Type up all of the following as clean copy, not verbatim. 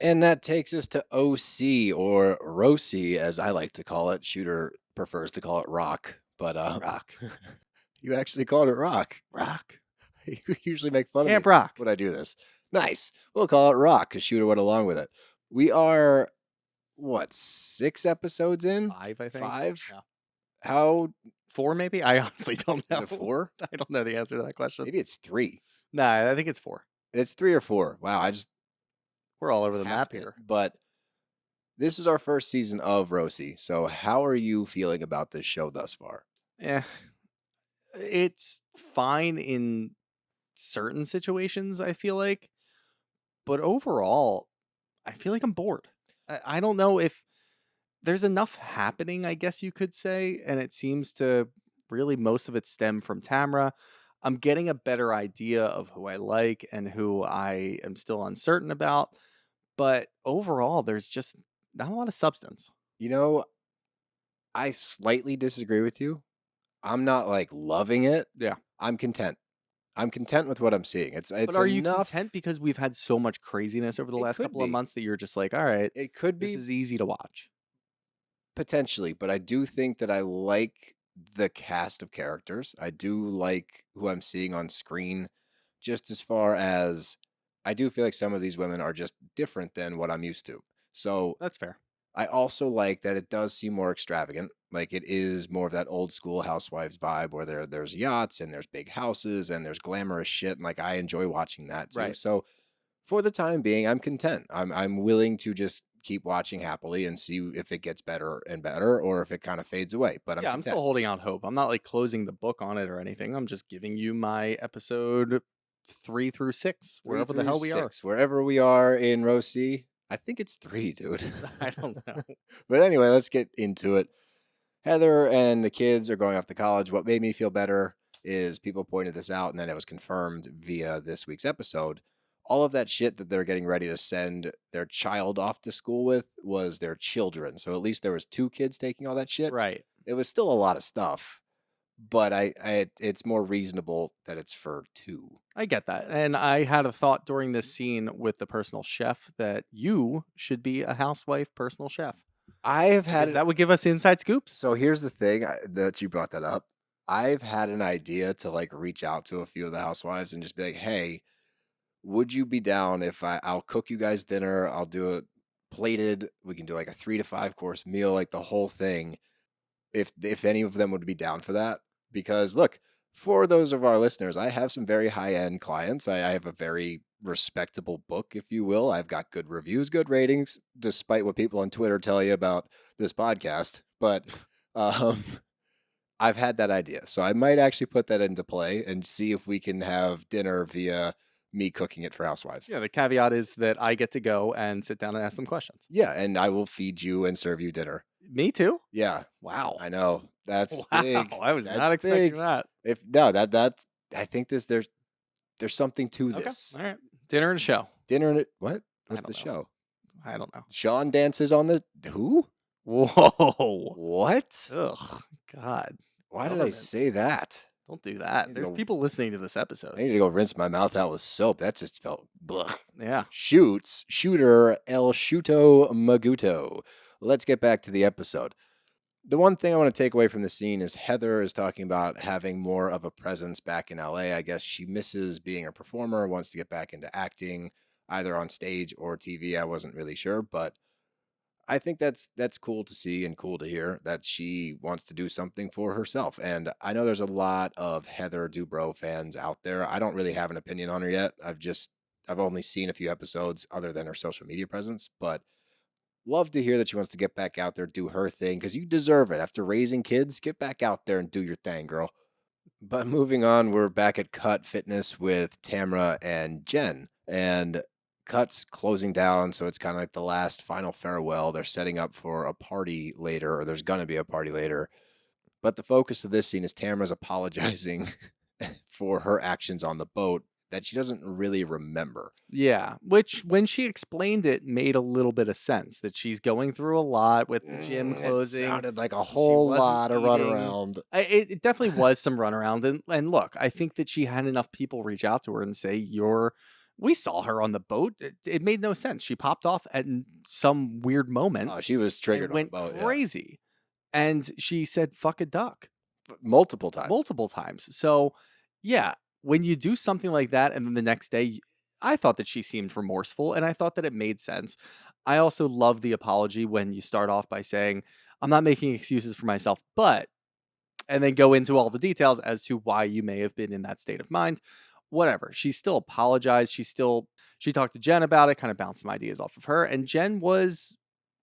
And that takes us to OC, or RHOC, as I like to call it. Shooter prefers to call it rock, but Rock. you actually called it rock. Rock. You usually make fun of Camp me Rock. when I do this. Nice. We'll call it rock because Shooter went along with it. We are, what, 6 episodes in? 5, I think. 5? Yeah. How 4, maybe? I honestly don't is know. it 4? I don't know the answer to that question. Maybe it's 3. Nah, I think it's 4. It's 3 or 4. Wow, I just We're all over the map halved it. here. But this is our first season of Rosie. So how are you feeling about this show thus far? Eh, it's fine in certain situations, I feel like. But overall, I feel like I'm bored. I don't know if there's enough happening, I guess you could say, and it seems to really most of it stem from Tamra. I'm getting a better idea of who I like and who I am still uncertain about. But overall, there's just not a lot of substance. You know, I slightly disagree with you. I'm not like loving it. Yeah. I'm content. I'm content with what I'm seeing. It's But are you enough. content because we've had so much craziness over the It last could couple of be. months that you're just like, all right, It could this be is easy to watch? potentially, but I do think that I like the cast of characters. I do like who I'm seeing on screen, just as far as I do feel like some of these women are just different than what I'm used to. So That's fair. I also like that it does seem more extravagant. Like it is more of that old school housewives vibe where there's yachts and there's big houses and there's glamorous shit. And like I enjoy watching that too. Right. So for the time being, I'm content. I'm willing to just keep watching happily and see if it gets better and better or if it kind of fades away. But I'm Yeah, I'm content. still holding out hope. I'm not like closing the book on it or anything. I'm just giving you my episode 3 through 6, Three wherever the through hell we are. 6, wherever we are in row C. I think it's 3, dude. I don't know. But anyway, let's get into it. Heather and the kids are going off to college. What made me feel better is people pointed this out, and then it was confirmed via this week's episode. All of that shit that they're getting ready to send their child off to school with was their children. So at least there was 2 kids taking all that shit. Right. It was still a lot of stuff, but it's more reasonable that it's for 2. I get that. And I had a thought during this scene with the personal chef that you should be a housewife personal chef. I have had Because that would give us inside scoops. So here's the thing that you brought that up. I've had an idea to like reach out to a few of the housewives and just be like, "Hey, would you be down if I'll cook you guys dinner? I'll do it plated. We can do like a 3 to 5 course meal, like the whole thing. If any of them would be down for that, because look, for those of our listeners, I have some very high end clients. I have a very respectable book, if you will. I've got good reviews, good ratings, despite what people on Twitter tell you about this podcast. But um, I've had that idea, so I might actually put that into play and see if we can have dinner via me cooking it for housewives. Yeah, the caveat is that I get to go and sit down and ask them questions. Yeah, and I will feed you and serve you dinner. Me too? Yeah, Wow. I know that's Wow. big. I was That's not expecting big. that. If no, that I think there's something to Okay. this. All right. Dinner and a show. Dinner and what? I What's don't the know. show? I don't know. Sean dances on the who? Whoa. What? Ugh. God. Why did I Government. say that? Don't do that. need to There's go- people listening to this I episode. need to go rinse my mouth out with soap. That just felt blech. Yeah. Shooter El Shuto Maguto. Let's get back to the episode. The one thing I want to take away from the scene is Heather is talking about having more of a presence back in LA. I guess she misses being a performer, wants to get back into acting, either on stage or TV. I wasn't really sure, but I think that's cool to see and cool to hear that she wants to do something for herself. And I know there's a lot of Heather Dubrow fans out there. I don't really have an opinion on her yet. I've only seen a few episodes other than her social media presence, but love to hear that she wants to get back out there, do her thing, because you deserve it. After raising kids, get back out there and do your thing, girl. But moving on, we're back at Cut Fitness with Tamra and Jenn. And Cut's closing down, so it's kind of like the last final farewell. They're setting up for a party later, or there's going to be a party later. But the focus of this scene is Tamra's apologizing for her actions on the boat that she doesn't really remember. Yeah. Which, when she explained it, made a little bit of sense that she's going through a lot with the gym closing. It sounded like a whole wasn't lot of eating. runaround. It definitely was some runaround. And look, I think that she had enough people reach out to her and say, you're We saw her on the boat. It made no sense. She popped off at some weird moment Oh, she was and triggered on the went boat, yeah. crazy. And she said, "Fuck a duck." Multiple times. Multiple times. So, yeah, when you do something like that and then the next day, I thought that she seemed remorseful and I thought that it made sense. I also love the apology when you start off by saying, "I'm not making excuses for myself, but," and then go into all the details as to why you may have been in that state of mind. Whatever. She still apologized. She talked to Jen about it, kind of bounced some ideas off of her. And Jen was,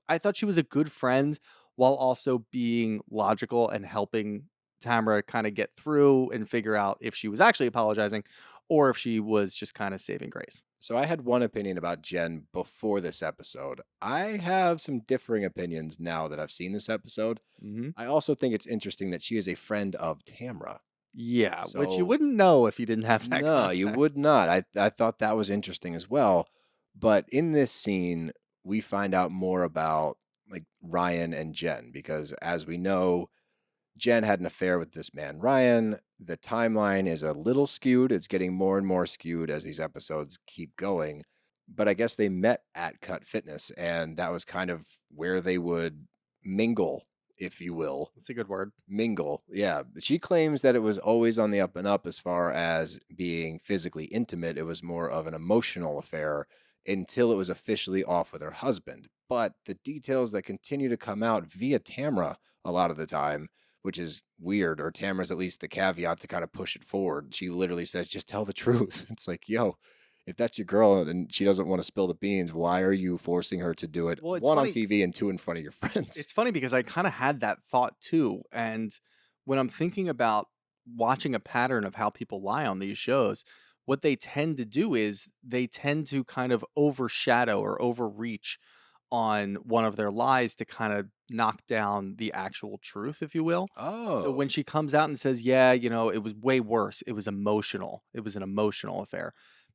I thought she was a good friend while also being logical and helping Tamara kind of get through and figure out if she was actually apologizing or if she was just kind of saving grace. So I had one opinion about Jen before this episode. I have some differing opinions now that I've seen this episode. Hmm. I also think it's interesting that she is a friend of Tamra. Yeah, which you So wouldn't know if you didn't have that no, you would context. not. I thought that was interesting as well. But in this scene, we find out more about like Ryan and Jen because as we know, Jen had an affair with this man, Ryan. The timeline is a little skewed. It's getting more and more skewed as these episodes keep going. But I guess they met at Cut Fitness, and that was kind of where they would mingle, if you will. That's a good word. Mingle. Yeah. She claims that it was always on the up and up as far as being physically intimate. It was more of an emotional affair until it was officially off with her husband. But the details that continue to come out via Tamra a lot of the time, which is weird, or Tamra's at least the caveat to kind of push it forward. She literally says, just tell the truth. It's like, yo, if that's your girl and she doesn't want to spill the beans, why are you forcing her to do it Well, it's one on funny. TV and two in front of your friends? It's funny because I kinda had that thought too, and when I'm thinking about watching a pattern of how people lie on these shows, what they tend to do is they tend to kind of overshadow or overreach on one of their lies to kind of knock down the actual truth, if you will. So Oh, when she comes out and says, "Yeah, it was way worse. It was emotional. It was an emotional affair."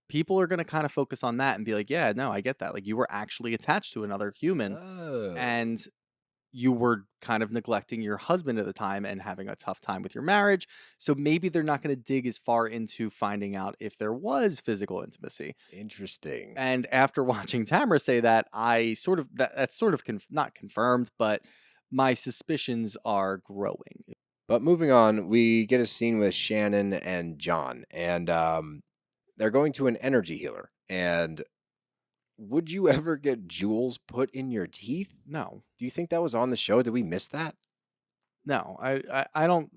People are gonna kinda focus on that and be like, "Yeah, no, I get that. Like, you were actually attached to another human, oh. and you were kind of neglecting your husband at the time and having a tough time with your marriage. So maybe they're not going to dig as far into finding out if there was physical intimacy." Interesting. And after watching Tamara say that, I sort of that's sort of not confirmed, but my suspicions are growing. But moving on, we get a scene with Shannon and John, and they're going to an energy healer. And would you ever get jewels put in your teeth? No, Do you think that was on the show? Did we miss that? no, I don't.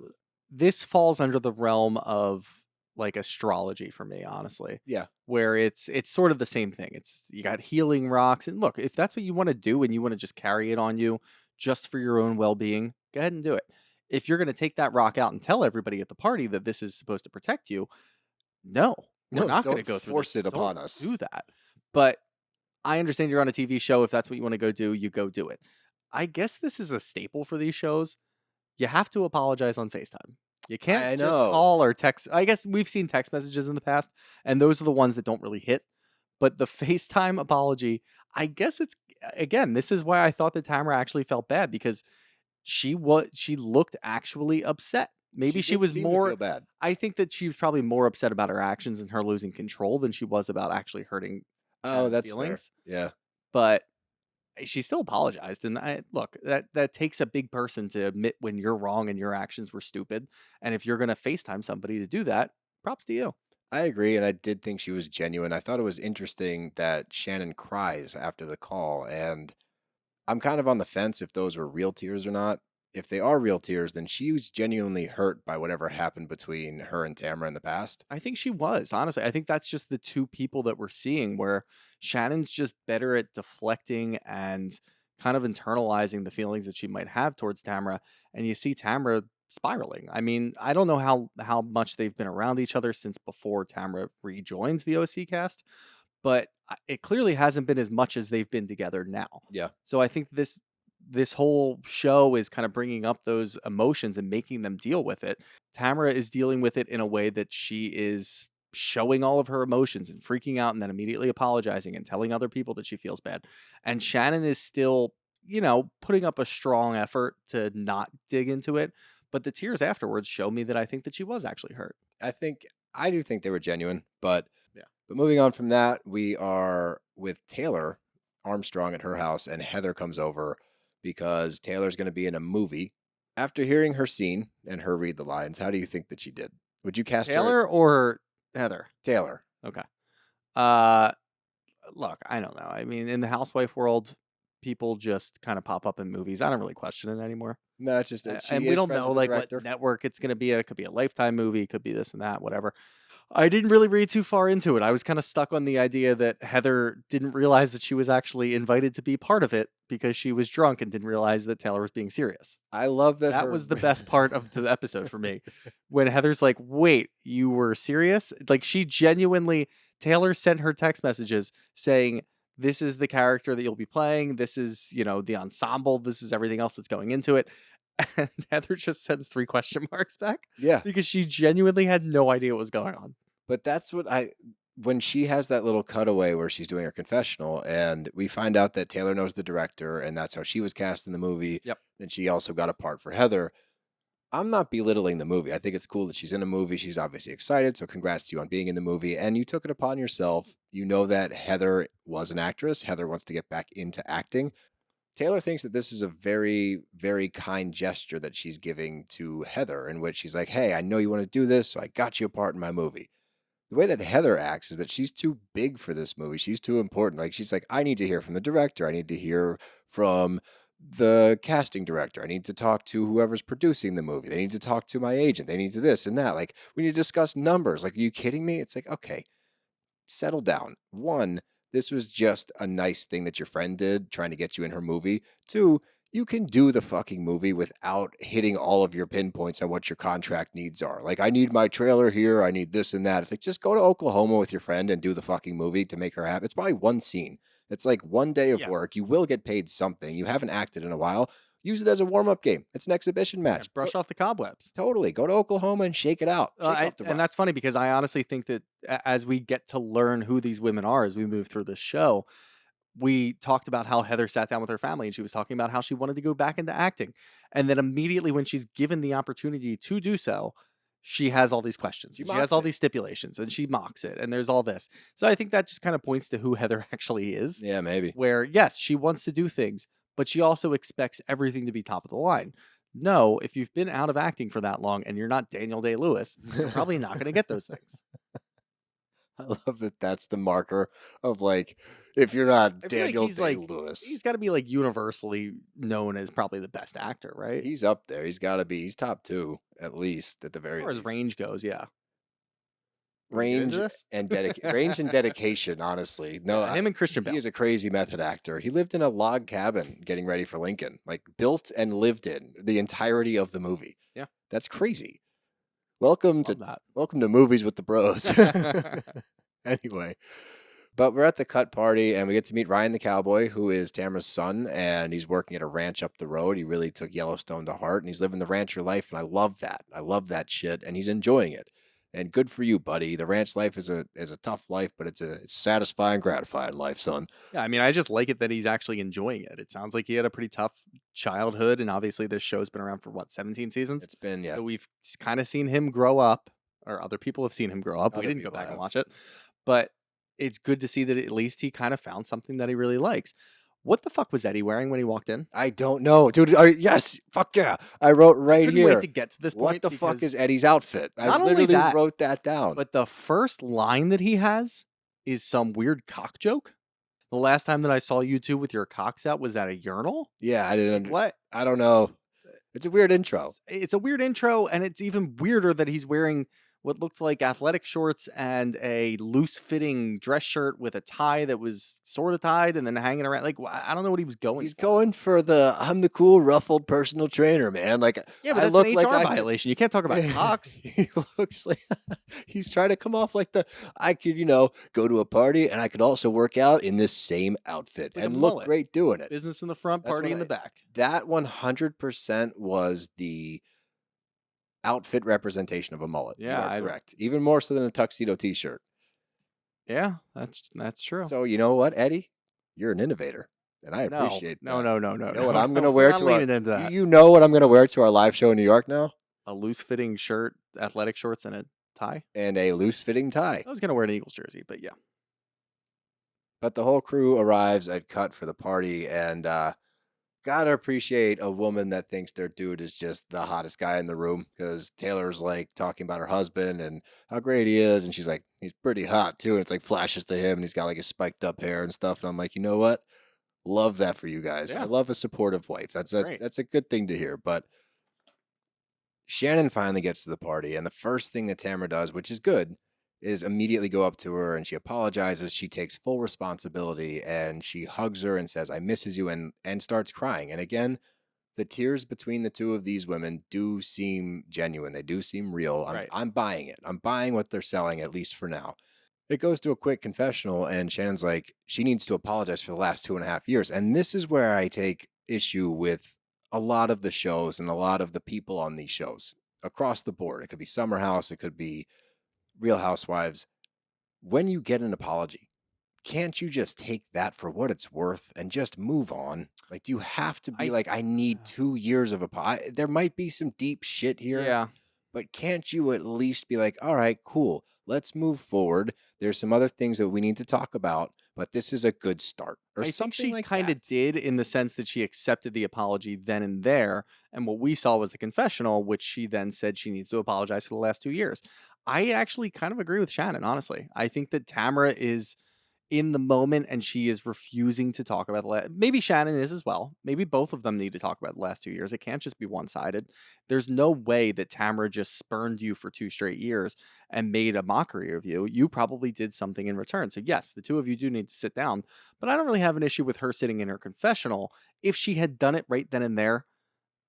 This falls under the realm of like astrology for me, honestly, Yeah. where it's sort of the same thing. It's you got healing rocks, and look, if that's what you want to do and you want to just carry it on you just for your own well being, go ahead and do it. If you're going to take that rock out and tell everybody at the party that this is supposed to protect you, no, we're No, not going to don't go through this. force it Don't upon us. do that. But I understand you're on a TV show. If that's what you want to go do, you go do it. I guess this is a staple for these shows. You have to apologize on FaceTime. You can't I just know. call or text. I guess we've seen text messages in the past, and those are the ones that don't really hit. But the FaceTime apology, I guess it's again, this is why I thought that Tamara actually felt bad because she looked actually upset. Maybe She she did was seem to more feel bad. I think that she was probably more upset about her actions and her losing control than she was about actually hurting Oh, Shannon's that's fair. feelings. Yeah. But she still apologized, and I look, that takes a big person to admit when you're wrong and your actions were stupid, and if you're gonna FaceTime somebody to do that, props to you. I agree. And I did think she was genuine. I thought it was interesting that Shannon cries after the call. And I'm kind of on the fence if those were real tears or not. If they are real tears, then she was genuinely hurt by whatever happened between her and Tamara in the past. I think she was, honestly, I think that's just the 2 people that we're seeing where Shannon's just better at deflecting and kind of internalizing the feelings that she might have towards Tamara, and you see Tamara spiraling. I mean, I don't know how much they've been around each other since before Tamara rejoined the OC cast, but it clearly hasn't been as much as they've been together now. Yeah. So I think this whole show is kind of bringing up those emotions and making them deal with it. Tamara is dealing with it in a way that she is showing all of her emotions and freaking out and then immediately apologizing and telling other people that she feels bad. And Shannon is still, putting up a strong effort to not dig into it, but the tears afterwards show me that I think that she was actually hurt. I think I do think they were genuine, but Yeah. But moving on from that, we are with Taylor Armstrong at her house, and Heather comes over because Taylor's going to be in a movie. After hearing her scene and her read the lines, how do you think that she did? Would you cast her? Taylor or Heather? Taylor. Okay. Look, I don't know. I mean, in the housewife world, people just kind of pop up in movies. I don't really question it anymore. No, it's just that she And we is don't friends know with the like what director. network it's going to be. It could be a Lifetime movie, it could be this and that, whatever. I didn't really read too far into it. I was kind of stuck on the idea that Heather didn't realize that she was actually invited to be part of it because she was drunk and didn't realize that Taylor was being serious. I love that That her. was the best part of the episode for me. When Heather's like, "Wait, you were serious?" Like she genuinely Taylor sent her text messages saying, "This is the character that you'll be playing. This is, the ensemble. This is everything else that's going into it." And Heather just sends 3 question marks back Yeah, because she genuinely had no idea what was going on. but that's what when she has that little cutaway where she's doing her confessional, and we find out that Taylor knows the director, and that's how she was cast in the movie. Yep. Then she also got a part for Heather. I'm not belittling the movie. I think it's cool that she's in a movie. She's obviously excited. So congrats to you on being in the movie. And you took it upon yourself. You know that Heather was an actress. Heather wants to get back into acting. Taylor thinks that this is a very, very kind gesture that she's giving to Heather, in which she's like, hey, I know you want to do this, so I got you a part in my movie. The way that Heather acts is that she's too big for this movie. She's too important. Like, she's like, I need to hear from the director. I need to hear from the casting director. I need to talk to whoever's producing the movie. They need to talk to my agent. They need to this and that. Like, we need to discuss numbers. Like, are you kidding me? It's like, okay, settle down. One, this was just a nice thing that your friend did trying to get you in her movie. Two, you can do the fucking movie without hitting all of your pinpoints on what your contract needs are. Like, I need my trailer here, I need this and that. It's like, just go to Oklahoma with your friend and do the fucking movie to make her happy. It's probably one scene. It's like one day of Yeah. work. You will get paid something. You haven't acted in a while. Use it as a warm-up game. It's an exhibition match. Brush off the cobwebs. Totally. Go to Oklahoma and shake it out. Shake off the And that's rust. funny because I honestly think that as we get to learn who these women are as we move through this show, we talked about how Heather sat down with her family and she was talking about how she wanted to go back into acting. And then immediately when she's given the opportunity to do so, she has all these questions. She She has mocks all it. these stipulations and she mocks it. And there's all this. So I think that just kind of points to who Heather actually is. Yeah, maybe. Where, yes, she wants to do things, but she also expects everything to be top of the line. No, if you've been out of acting for that long and you're not Daniel Day-Lewis, you're probably not going to get those things. I love that that's the marker of like, if you're not I feel like Daniel he's like Day-Lewis, he's got to be like universally known as probably the best actor, right? he's up there. He's got to be. He's top 2 at least, at the As very far as least. range goes, yeah. Wanna get into Range this? and range and dedication. Honestly, no, Yeah, him and Christian he Bale. is a crazy method actor. He lived in a log cabin getting ready for Lincoln, like built and lived in the entirety of the movie. Yeah. That's crazy. Welcome Love to movies with the bros. that. Anyway, but we're at the cut party and we get to meet Ryan the cowboy, who is Tamara's son, and he's working at a ranch up the road. He really took Yellowstone to heart and he's living the rancher life, and I love that. I love that shit, and he's enjoying it. And good for you, buddy. The ranch life is a tough life, but it's satisfying, gratifying life, son. Yeah, I mean, I just like it that he's actually enjoying it. It sounds like he had a pretty tough childhood, and obviously this show's been around for 17 seasons. It's been So we've kind of seen him grow up, or other people have seen him grow up. We Other didn't go people back and have. watch it, but it's good to see that at least he kind of found something that he really likes. What the fuck was Eddie wearing when he walked in? I don't know, dude. Yes, fuck yeah. I wrote right Couldn't here. wait to get to this point. What the fuck because is Eddie's outfit? I not only literally that, wrote that down. But the first line that he has is some weird cock joke. The last time that I saw you two with your cocks out was at a urinal. Yeah, I didn't. What? I don't know. It's a weird intro. It's a weird intro, and it's even weirder that he's wearing what looked like athletic shorts and a loose-fitting dress shirt with a tie that was sort of tied and then hanging around. Like, I don't know what he was going He's for. going for I'm the cool ruffled personal trainer, man. Like, Yeah, but I that's look an like HR violation. You can't talk about cocks. He looks like he's trying to come off like I could, go to a party and I could also work out in this same outfit Like a and look mullet. great doing it. Business in the front, That's party what in the back. That 100% was the outfit representation of a mullet. Yeah, you are correct. Even more so than a tuxedo t-shirt. Yeah, that's true. So you know what, Eddie? You're an innovator. And I appreciate that. No. You know what I'm no, gonna we're wear not to leaning into that. Do you know what I'm gonna wear to our live show in New York now? A loose-fitting shirt, athletic shorts, and a tie. and a loose fitting tie. I was gonna wear an Eagles jersey, but yeah. But the whole crew arrives at cut for the party, and gotta appreciate a woman that thinks their dude is just the hottest guy in the room because Taylor's like talking about her husband and how great he is, and she's like, he's pretty hot too. And it's like flashes to him, and he's got like his spiked up hair and stuff. And I'm like, you know what? Love that for you guys. I Yeah, love a supportive wife. it's great. That's a good thing to hear. But Shannon finally gets to the party, and the first thing that Tamara does, which is good, is immediately go up to her and she apologizes. She takes full responsibility and she hugs her and says, "I misses you," and starts crying. And again, the tears between the two of these women do seem genuine. They do seem real. Right. I'm buying it. I'm buying what they're selling, at least for now. It goes to a quick confessional, and Shannon's like, she needs to apologize for the last 2.5 years. And this is where I take issue with a lot of the shows and a lot of the people on these shows across the board. It could be Summer House, it could be Real Housewives. When you get an apology, can't you just take that for what it's worth and just move on? Like, do you have to be I like, I need 2 years of there might be some deep shit here, yeah. but can't you at least be like, all right, cool, let's move forward. There's some other things that we need to talk about, but this is a good start or I think something she like kind that. of did in the sense that she accepted the apology then and there. And what we saw was the confessional, which she then said she needs to apologize for the last 2 years. I actually kind of agree with Shannon, honestly. I think that Tamara is in the moment and she is refusing to talk about maybe Shannon is as well. Maybe both of them need to talk about the last 2 years. It can't just be one-sided. There's no way that Tamara just spurned you for 2 straight years and made a mockery of you. You probably did something in return. So yes, the two of you do need to sit down, but I don't really have an issue with her sitting in her confessional if she had done it right then and there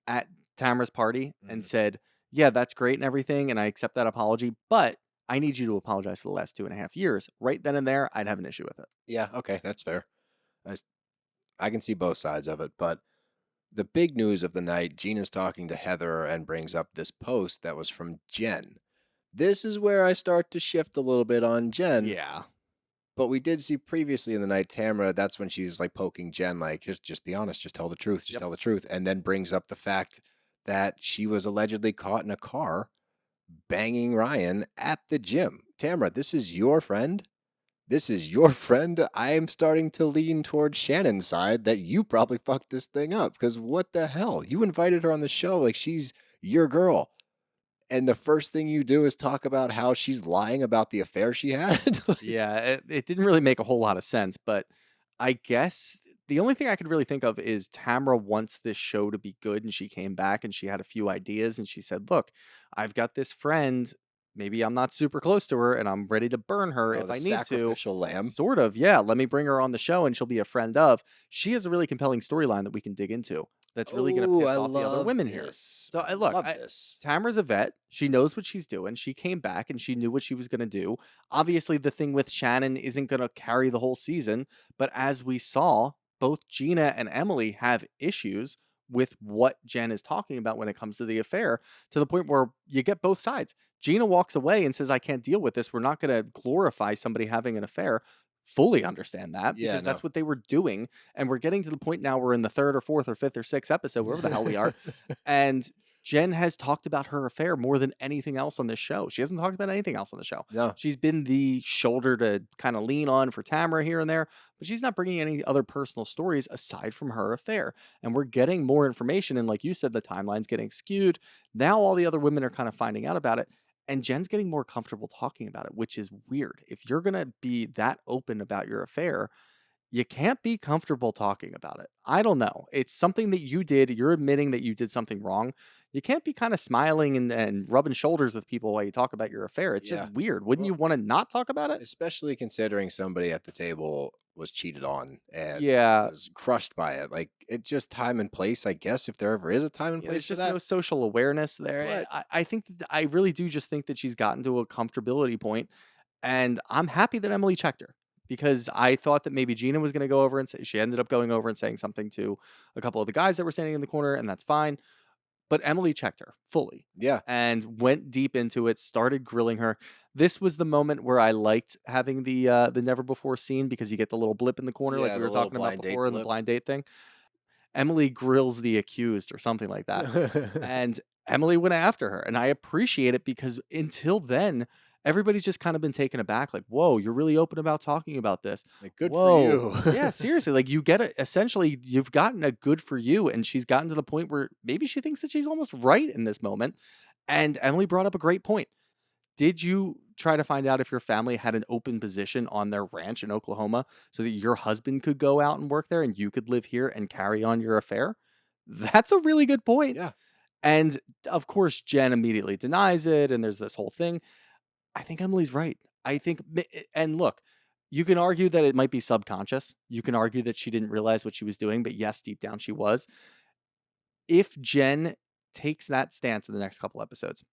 at Tamara's party and Mhm. said, "Yeah, that's great and everything, and I accept that apology, but I need you to apologize for the last 2.5 years." Right then and there, I'd have an issue with it. Yeah, okay, that's fair. I, I can see both sides of it, but the big news of the night, Gina's talking to Heather and brings up this post that was from Jenn. This is where I start to shift a little bit on Jenn, Yeah. but we did see previously in the night Tamara, that's when she's like poking Jenn, like, just be honest, just tell the truth, just Yep. tell the truth. And then brings up the fact that she was allegedly caught in a car banging Ryan at the gym. Tamara, this is your friend. This is your friend. I am starting to lean towards Shannon's side that you probably fucked this thing up because what the hell? You invited her on the show like she's your girl. And the first thing you do is talk about how she's lying about the affair she had. Like, Yeah, it didn't really make a whole lot of sense, but I guess the only thing I could really think of is Tamara wants this show to be good, and she came back and she had a few ideas, and she said, "Look, I've got this friend. Maybe I'm not super close to her, and I'm ready to burn her oh, if the I need to." sacrificial lamb. Sort of, yeah. Let me bring her on the show, and she'll be a friend of. She has a really compelling storyline that we can dig into. That's really going to Oh, piss I off the other love women here. this. So I I look, love this. Tamara's a vet. She knows what she's doing. She came back and she knew what she was going to do. Obviously, the thing with Shannon isn't going to carry the whole season, but as we saw, both Gina and Emily have issues with what Jen is talking about when it comes to the affair, to the point where you get both sides. Gina walks away and says, "I can't deal with this. We're not going to glorify somebody having an affair." Fully understand that Yeah, because no. that's what they were doing. And we're getting to the point now we're in the third or fourth or fifth or sixth episode, wherever the hell we are. And Jen has talked about her affair more than anything else on this show. She hasn't talked about anything else on the show. No. She's been the shoulder to kind of lean on for Tamara here and there, but she's not bringing any other personal stories aside from her affair. And we're getting more information. And like you said, the timeline's getting skewed. Now all the other women are kind of finding out about it. And Jen's getting more comfortable talking about it, which is weird. If you're going to be that open about your affair, you can't be comfortable talking about it. I don't know. It's something that you did. You're admitting that you did something wrong. You can't be kind of smiling and rubbing shoulders with people while you talk about your affair. It's just Yeah. weird. Wouldn't Well, you want to not talk about it? especially considering somebody at the table was cheated on and Yeah. was crushed by it. Like, it just time and place, I guess, if there ever is a time and Yeah, there's place for just that. no social awareness there. But I think I really do just think that she's gotten to a comfortability point, and I'm happy that Emily checked her because I thought that maybe Gina was going to go over and say she ended up going over and saying something to a couple of the guys that were standing in the corner, and that's fine. But Emily checked her fully yeah, and went deep into it, started grilling her. This was the moment where I liked having the never before scene because you get the little blip in the corner like yeah, we the were little talking about blind date before in the blip. blind date thing. Emily grills the accused or something like that. And Emily went after her. And I appreciate it because until then, everybody's just kind of been taken aback, like, "Whoa, you're really open about talking about this. Like, good for Whoa." you. Yeah, seriously, like, you get it essentially, you've gotten a good for you, and she's gotten to the point where maybe she thinks that she's almost right in this moment, and Emily brought up a great point. Did you try to find out if your family had an open position on their ranch in Oklahoma so that your husband could go out and work there and you could live here and carry on your affair? That's a really good point. Yeah. And of course, Jen immediately denies it, and there's this whole thing. I think Emily's right. I think, and look, you can argue that it might be subconscious. You can argue that she didn't realize what she was doing, but yes, deep down she was. If Jen takes that stance in the next couple episodes,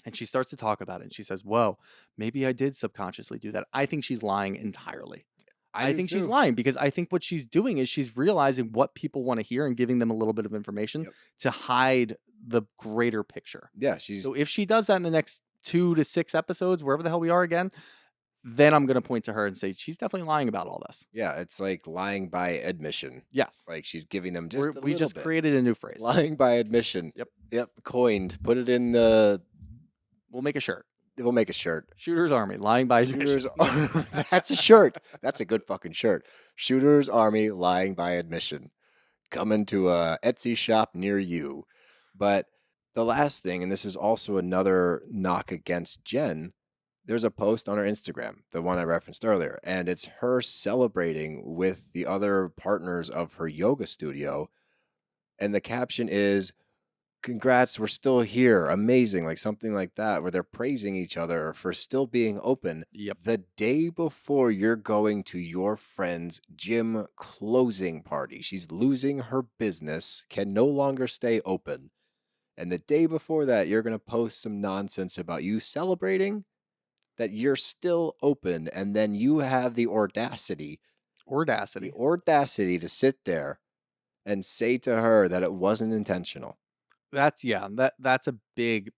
and she starts to talk about it and she says, "Whoa, maybe I did subconsciously do that." I think she's lying entirely. I I do think she's too. lying because I think what she's doing is she's realizing what people want to hear and giving them a little bit of information Yep. to hide the greater picture. Yeah, she's So if she does that in the next 2 to 6 episodes, wherever the hell we are again, then I'm going to point to her and say she's definitely lying about all this. yeah, it's like lying by admission. Yes. Like she's giving them just a We little just bit. created a new phrase. Lying by admission. Yep. Yep, coined. Put it in the We'll make a shirt. we'll make a shirt. Shooter's Army, lying by admission. Shooters That's a shirt. That's a good fucking shirt. Shooters Army lying by admission. Coming to a Etsy shop near you. But the last thing, and this is also another knock against Jen, there's a post on her Instagram, the one I referenced earlier, and it's her celebrating with the other partners of her yoga studio. And the caption is, "Congrats, we're still here. Amazing." Like something like that, where they're praising each other for still being open Yep. the day before you're going to your friend's gym closing party. She's losing her business, can no longer stay open. And the day before that, you're going to post some nonsense about you celebrating that you're still open. And then you have the Audacity. audacity to sit there and say to her that it wasn't intentional. That's a big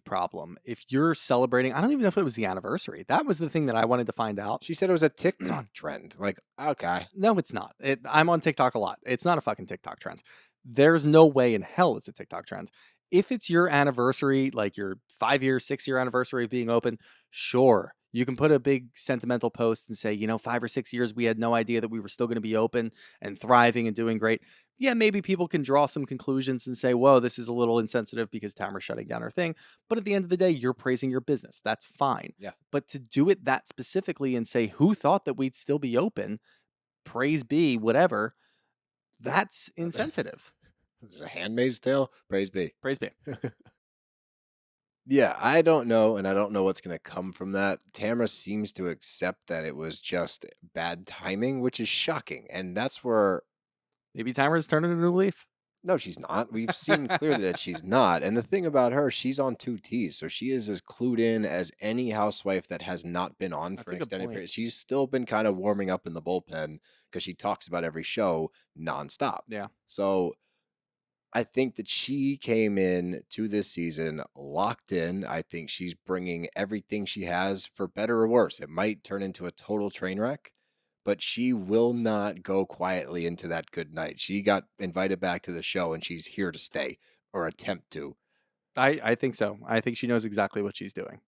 problem. If you're celebrating, I don't even know if it was the anniversary. That was the thing that I wanted to find out. She said it was a TikTok trend. Like, okay. No, it's not. I'm on TikTok a lot. It's not a fucking TikTok trend. There's no way in hell it's a TikTok trend. If it's your anniversary, like your 5 year, 6 year anniversary of being open, sure. You can put a big sentimental post and say, 5 or 6 years, we had no idea that we were still going to be open and thriving and doing great. Yeah, maybe people can draw some conclusions and say, whoa, this is a little insensitive because Tamara's shutting down her thing. But at the end of the day, you're praising your business. That's fine. Yeah. But to do it that specifically and say, who thought that we'd still be open? Praise be, whatever, that's insensitive. This is a Handmaid's Tale. Praise be. Praise be. Yeah, I don't know, and I don't know what's going to come from that. Tamara seems to accept that it was just bad timing, which is shocking. And that's where, Maybe Tamara's turning a new leaf. no, she's not. We've seen clearly that she's not. And the thing about her, she's on two T's. So she is as clued in as any housewife that has not been on That's for a an good extended point. period. She's still been kind of warming up in the bullpen because she talks about every show nonstop. Yeah. So I think that she came in to this season locked in. I think she's bringing everything she has for better or worse. It might turn into a total train wreck, but she will not go quietly into that good night. She got invited back to the show and she's here to stay or attempt to. I think so. I think she knows exactly what she's doing.